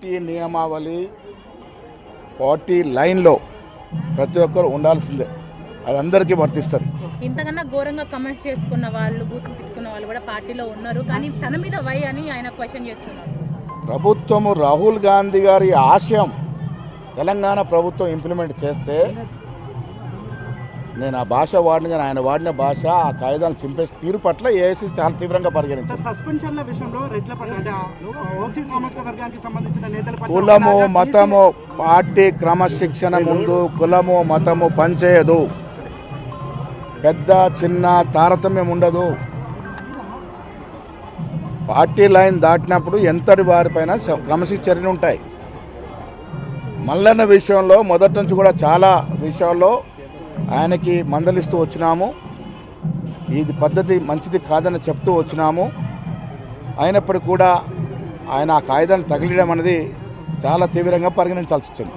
Party నియమావళి party లైన్లో ప్రతి ఒక్కరు ఉండాల్సిందే, అది అందరికీ వర్తిస్తుంది. ఇంతకన్నా ఘోరంగా కమెంట్స్ చేసుకున్న వాళ్ళు, బూతులు తిట్టుకున్న వాళ్ళు కూడా పార్టీలో ఉన్నారు. కానీ తన మీద వై అని ఆయన క్వశ్చన్ చేస్తున్నారు. ప్రభుత్వము రాహుల్ గాంధీ గారి ఆశయం తెలంగాణ ప్రభుత్వం ఇంప్లిమెంట్ చేస్తే నేను ఆ భాష వాడిన కానీ ఆయన వాడిన భాష ఆ కాయిదాలను చింపేసి తీరు పట్ల ఏఐసీ చాలా తీవ్రంగా పరిగణించారు. సస్పెన్షన్ల విషయంలో రెడ్ల పట్ల అంటే ఓసీ సామాజిక వర్గానికి సంబంధించిన నేతల పట్ల కులము మతము పార్టీ క్రమశిక్షణ ముందు కులము మతము పనిచేయదు, పెద్ద చిన్న తారతమ్యం ఉండదు. పార్టీ లైన్ దాటినప్పుడు ఎంతటి వారిపైన క్రమశిక్షణ ఉంటాయి. మల్లన్న విషయంలో మొదటి నుంచి కూడా చాలా విషయాల్లో ఆయనకి మందలిస్తూ వచ్చినాము. ఇది పద్ధతి మంచిది కాదని చెప్తూ వచ్చినాము. అయినప్పటికీ కూడా ఆయన ఆ కాయిదాన్ని తగిలియడం అనేది చాలా తీవ్రంగా పరిగణించాల్సి వచ్చింది.